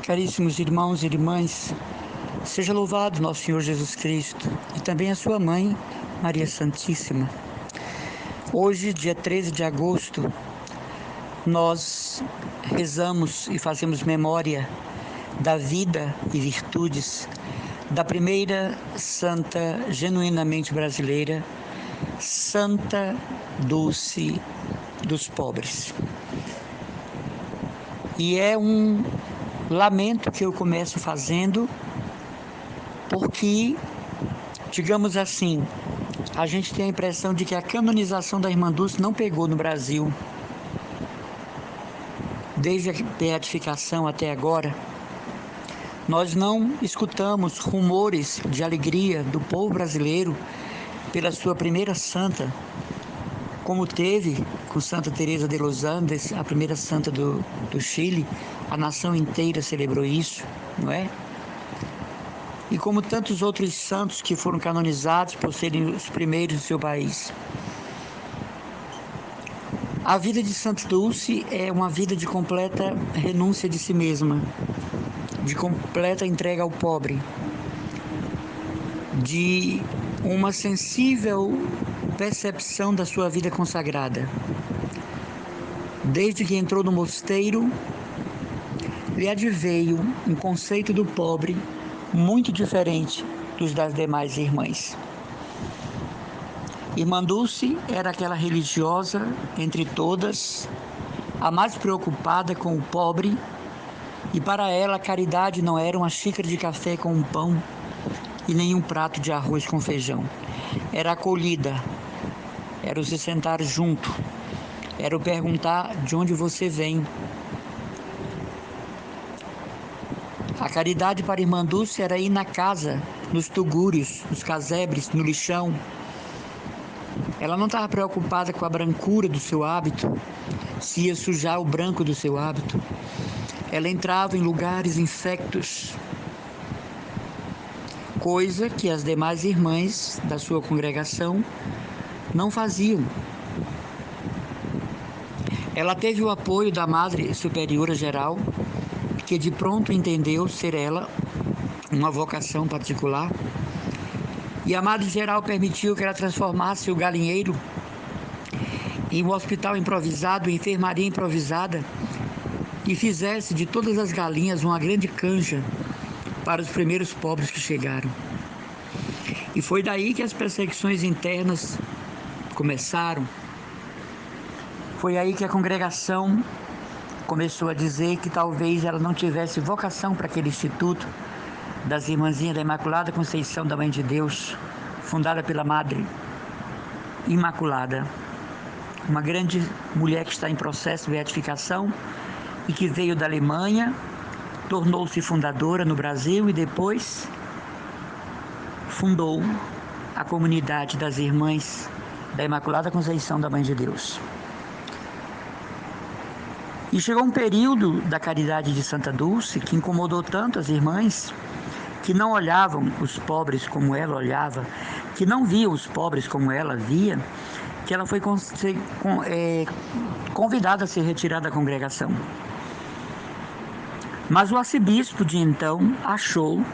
Caríssimos irmãos e irmãs, seja louvado nosso Senhor Jesus Cristo e também a sua mãe, Maria Santíssima. Hoje, dia 13 de agosto, nós rezamos e fazemos memória da vida e virtudes da primeira santa genuinamente brasileira, Santa Dulce dos Pobres. E é um lamento que eu começo fazendo, porque, digamos assim, a gente tem a impressão de que a canonização da Irmã Dulce não pegou no Brasil. Desde a beatificação até agora, nós não escutamos rumores de alegria do povo brasileiro pela sua primeira santa, como teve com Santa Teresa de los Andes, a primeira santa do Chile. A nação inteira celebrou isso, não é? E como tantos outros santos que foram canonizados por serem os primeiros do seu país. A vida de Santa Dulce é uma vida de completa renúncia de si mesma, de completa entrega ao pobre, de uma sensível percepção da sua vida consagrada. Desde que entrou no mosteiro, lhe adveio um conceito do pobre muito diferente dos das demais irmãs. Irmã Dulce era aquela religiosa entre todas, a mais preocupada com o pobre, e para ela a caridade não era uma xícara de café com um pão e nem um prato de arroz com feijão. Era a acolhida, era o se sentar junto, era o perguntar de onde você vem. A caridade para a Irmã Dulce era ir na casa, nos tugúrios, nos casebres, no lixão. Ela não estava preocupada com a brancura do seu hábito, se ia sujar o branco do seu hábito. Ela entrava em lugares infectos, coisa que as demais irmãs da sua congregação não faziam. Ela teve o apoio da Madre Superiora Geral, que de pronto entendeu ser ela uma vocação particular, e a Madre Geral permitiu que ela transformasse o galinheiro em um hospital improvisado, enfermaria improvisada, e fizesse de todas as galinhas uma grande canja para os primeiros pobres que chegaram. E foi daí que as perseguições internas começaram. Foi aí que a congregação começou a dizer que talvez ela não tivesse vocação para aquele instituto das Irmãzinhas da Imaculada Conceição da Mãe de Deus, fundada pela Madre Imaculada, uma grande mulher que está em processo de beatificação e que veio da Alemanha, tornou-se fundadora no Brasil e depois fundou a comunidade das Irmãs da Imaculada Conceição da Mãe de Deus. E chegou um período da caridade de Santa Dulce que incomodou tanto as irmãs, que não olhavam os pobres como ela olhava, que não viam os pobres como ela via, que ela foi convidada a se retirar da congregação. Mas o arcebispo de então achou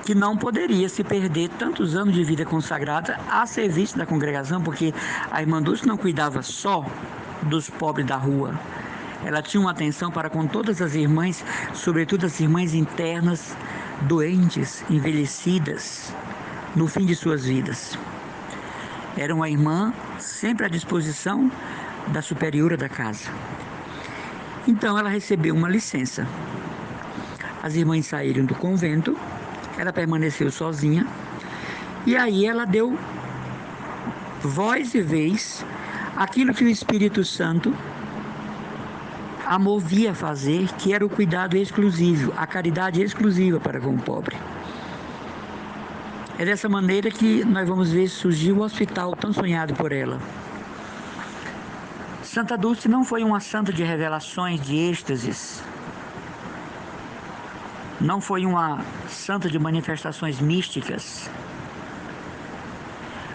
que não poderia se perder tantos anos de vida consagrada a serviço da congregação, porque a Irmã Dulce não cuidava só dos pobres da rua. Ela tinha uma atenção para com todas as irmãs, sobretudo as irmãs internas, doentes, envelhecidas, no fim de suas vidas. Era uma irmã sempre à disposição da superiora da casa. Então ela recebeu uma licença. As irmãs saíram do convento, ela permaneceu sozinha, e aí ela deu voz e vez àquilo que o Espírito Santo a movia a fazer, que era o cuidado exclusivo, a caridade exclusiva para com o pobre. É dessa maneira que nós vamos ver surgir o hospital tão sonhado por ela. Santa Dulce não foi uma santa de revelações, de êxtases. Não foi uma santa de manifestações místicas.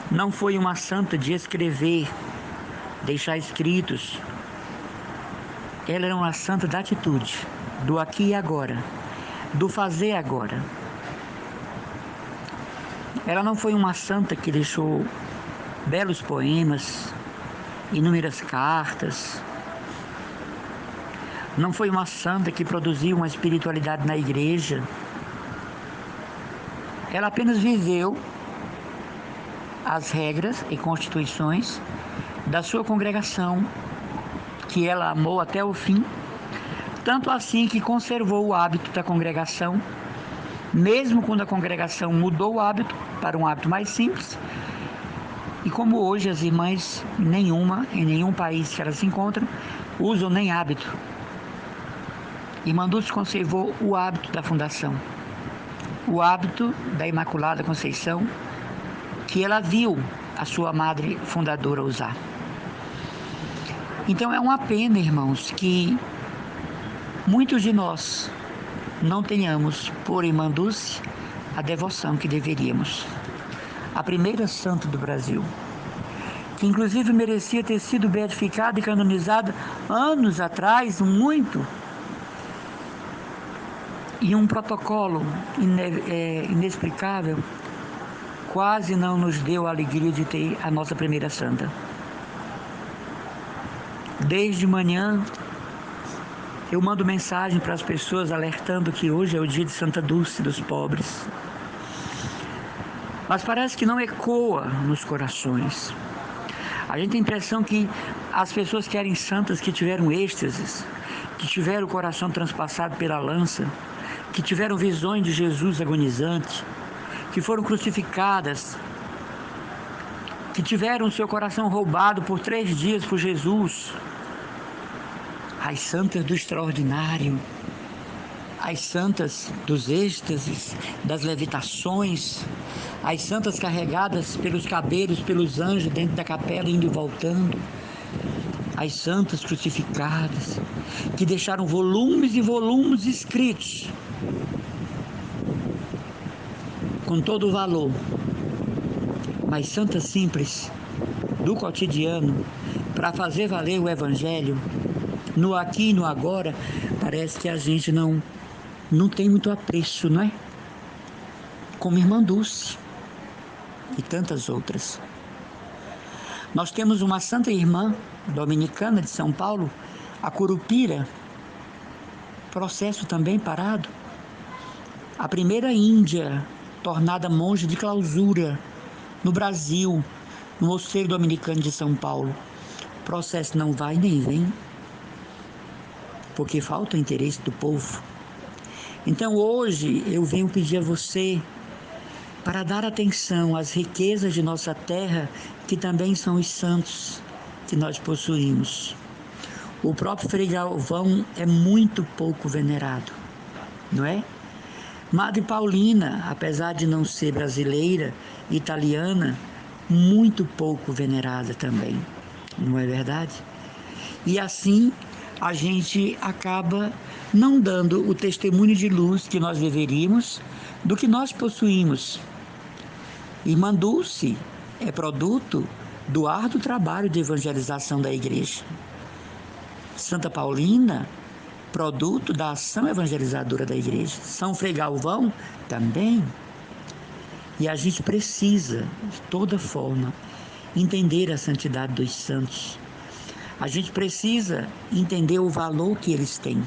Não foi uma santa de escrever, deixar escritos. Ela era uma santa da atitude, do aqui e agora. do fazer agora. Ela não foi uma santa que deixou belos poemas, inúmeras cartas. Não foi uma santa que produziu uma espiritualidade na igreja. Ela apenas viveu as regras e constituições da sua congregação, que ela amou até o fim, tanto assim que conservou o hábito da congregação, mesmo quando a congregação mudou o hábito para um hábito mais simples. E como hoje as irmãs, em nenhum país que elas se encontram, usam nem hábito. Irmã Dulce conservou o hábito da fundação, o hábito da Imaculada Conceição, que ela viu a sua madre fundadora usar. Então é uma pena, irmãos, que muitos de nós não tenhamos por Irmã Dulce a devoção que deveríamos. A primeira santa do Brasil, que inclusive merecia ter sido beatificada e canonizada anos atrás, muito, e um protocolo inexplicável quase não nos deu a alegria de ter a nossa primeira santa. Desde manhã eu mando mensagem para as pessoas alertando que hoje é o dia de Santa Dulce dos pobres. Mas parece que não ecoa nos corações. A gente tem a impressão que as pessoas querem santas que tiveram êxtases, que tiveram o coração transpassado pela lança, que tiveram visões de Jesus agonizante, que foram crucificadas, que tiveram o seu coração roubado por 3 dias por Jesus. As santas do extraordinário, as santas dos êxtases, das levitações, as santas carregadas pelos cabelos, pelos anjos dentro da capela, indo e voltando, as santas crucificadas, que deixaram volumes e volumes escritos, com todo o valor, mas santas simples, do cotidiano, para fazer valer o Evangelho, no aqui e no agora, parece que a gente não tem muito apreço, não é? Como Irmã Dulce e tantas outras. Nós temos uma santa irmã dominicana de São Paulo, a Curupira, processo também parado. A primeira índia tornada monge de clausura no Brasil, no Mosteiro Dominicano de São Paulo. O processo não vai nem vem, porque falta o interesse do povo. Então hoje eu venho pedir a você para dar atenção às riquezas de nossa terra, que também são os santos que nós possuímos. O próprio Frei Galvão é muito pouco venerado, não é? Madre Paulina, apesar de não ser brasileira, italiana, muito pouco venerada também, não é verdade? E assim a gente acaba não dando o testemunho de luz que nós deveríamos do que nós possuímos. Irmã Dulce é produto do árduo trabalho de evangelização da igreja. Santa Paulina, produto da ação evangelizadora da igreja. São Frei Galvão também. E a gente precisa, de toda forma, entender a santidade dos santos. A gente precisa entender o valor que eles têm.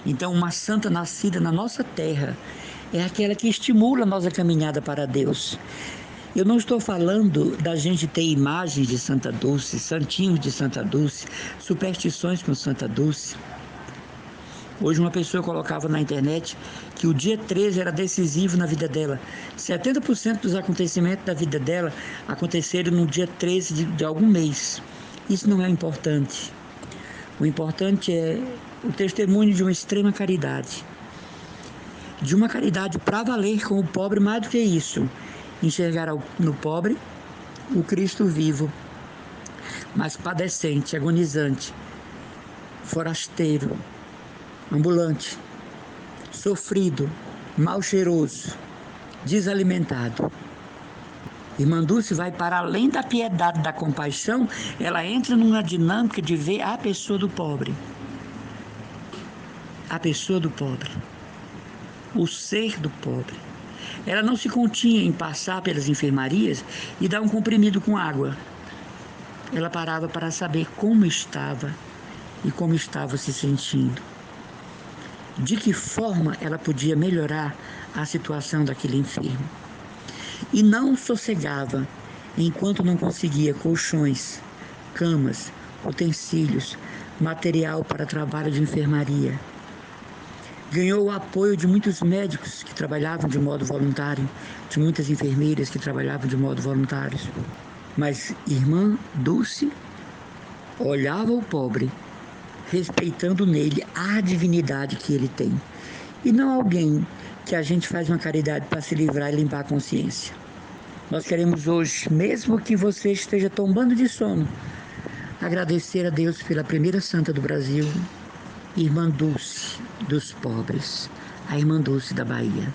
Então, uma santa nascida na nossa terra é aquela que estimula a nossa caminhada para Deus. Eu não estou falando da gente ter imagens de Santa Dulce, santinhos de Santa Dulce, superstições com Santa Dulce. Hoje uma pessoa colocava na internet que o dia 13 era decisivo na vida dela. 70% dos acontecimentos da vida dela aconteceram no dia 13 de algum mês. Isso não é importante. O importante é o testemunho de uma extrema caridade. De uma caridade para valer com o pobre, mais do que isso. Enxergar no pobre o Cristo vivo, mas padecente, agonizante, forasteiro, ambulante, sofrido, mal cheiroso, desalimentado. Irmã Dulce vai para além da piedade, da compaixão, ela entra numa dinâmica de ver a pessoa do pobre. A pessoa do pobre. o ser do pobre. Ela não se continha em passar pelas enfermarias e dar um comprimido com água. Ela parava para saber como estava e como estava se sentindo. De que forma ela podia melhorar a situação daquele enfermo. E não sossegava enquanto não conseguia colchões, camas, utensílios, material para trabalho de enfermaria. Ganhou o apoio de muitos médicos que trabalhavam de modo voluntário, de muitas enfermeiras que trabalhavam de modo voluntário. Mas irmã Dulce olhava o pobre, respeitando nele a divinidade que ele tem, e não alguém que a gente faz uma caridade para se livrar e limpar a consciência. Nós queremos hoje, mesmo que você esteja tombando de sono, agradecer a Deus pela primeira santa do Brasil, Irmã Dulce dos pobres, a Irmã Dulce da Bahia.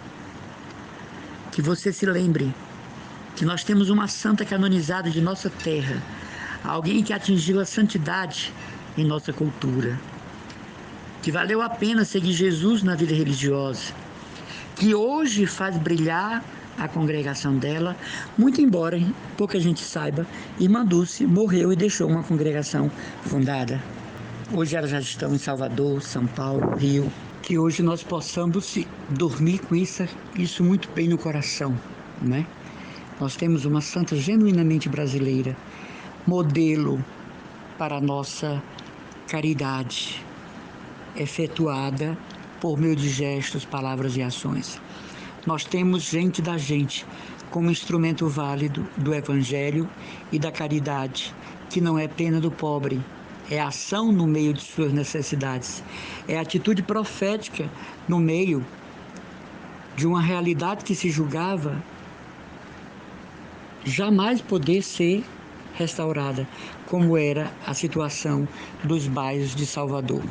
Que você se lembre que nós temos uma santa canonizada de nossa terra, alguém que atingiu a santidade em nossa cultura, que valeu a pena seguir Jesus na vida religiosa, que hoje faz brilhar a congregação dela, muito embora pouca gente saiba, Irmã Dulce morreu e deixou uma congregação fundada. Hoje elas já estão em Salvador, São Paulo, Rio. Que hoje nós possamos dormir com isso muito bem no coração, né? Nós temos uma santa genuinamente brasileira, modelo para a nossa caridade, efetuada por meio de gestos, palavras e ações. Nós temos gente da gente como instrumento válido do Evangelho e da caridade, que não é pena do pobre, é ação no meio de suas necessidades, é atitude profética no meio de uma realidade que se julgava jamais poder ser restaurada, como era a situação dos bairros de Salvador.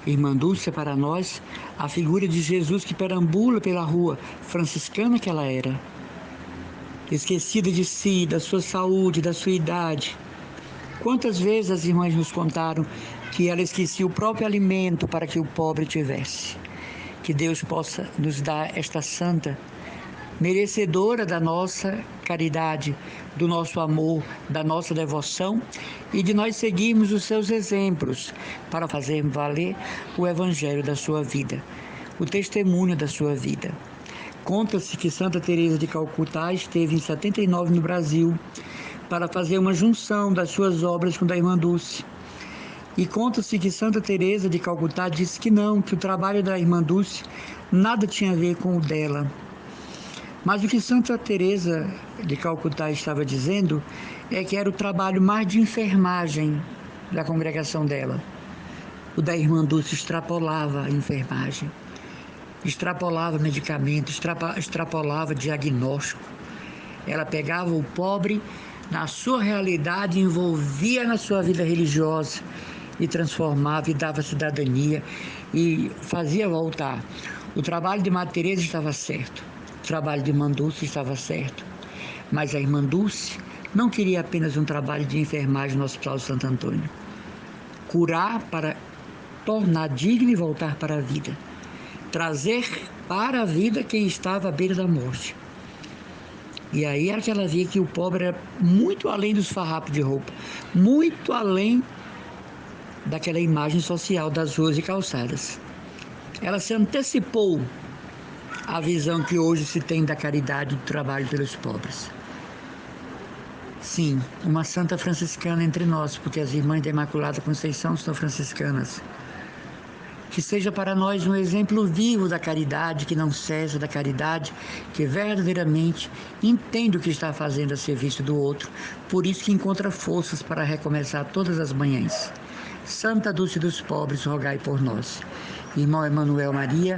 Irmã Dulce é para nós a figura de Jesus que perambula pela rua franciscana que ela era, esquecida de si, da sua saúde, da sua idade. Quantas vezes as irmãs nos contaram que ela esquecia o próprio alimento para que o pobre tivesse. Que Deus possa nos dar esta santa, merecedora da nossa caridade, do nosso amor, da nossa devoção e de nós seguirmos os seus exemplos para fazer valer o evangelho da sua vida, o testemunho da sua vida. Conta-se que Santa Teresa de Calcutá esteve em 79 no Brasil para fazer uma junção das suas obras com a da Irmã Dulce. E conta-se que Santa Teresa de Calcutá disse que não, que o trabalho da Irmã Dulce nada tinha a ver com o dela. Mas o que Santa Teresa de Calcutá estava dizendo é que era o trabalho mais de enfermagem da congregação dela. O da Irmã Dulce extrapolava a enfermagem, extrapolava medicamento, extrapolava diagnóstico. Ela pegava o pobre na sua realidade, envolvia na sua vida religiosa e transformava e dava cidadania e fazia voltar. O trabalho de Madre Teresa estava certo. O trabalho de Irmã Dulce estava certo, mas a Irmã Dulce não queria apenas um trabalho de enfermagem no Hospital Santo Antônio. Curar para tornar digno e voltar para a vida. Trazer para a vida quem estava à beira da morte. E aí era que ela via que o pobre era muito além dos farrapos de roupa, muito além daquela imagem social das ruas e calçadas. Ela se antecipou a visão que hoje se tem da caridade e do trabalho pelos pobres. Sim, uma santa franciscana entre nós, porque as irmãs da Imaculada Conceição são franciscanas. Que seja para nós um exemplo vivo da caridade, que não cessa da caridade, que verdadeiramente entende o que está fazendo a serviço do outro, por isso que encontra forças para recomeçar todas as manhãs. Santa Dulce dos pobres, rogai por nós. Irmão Emanuel Maria,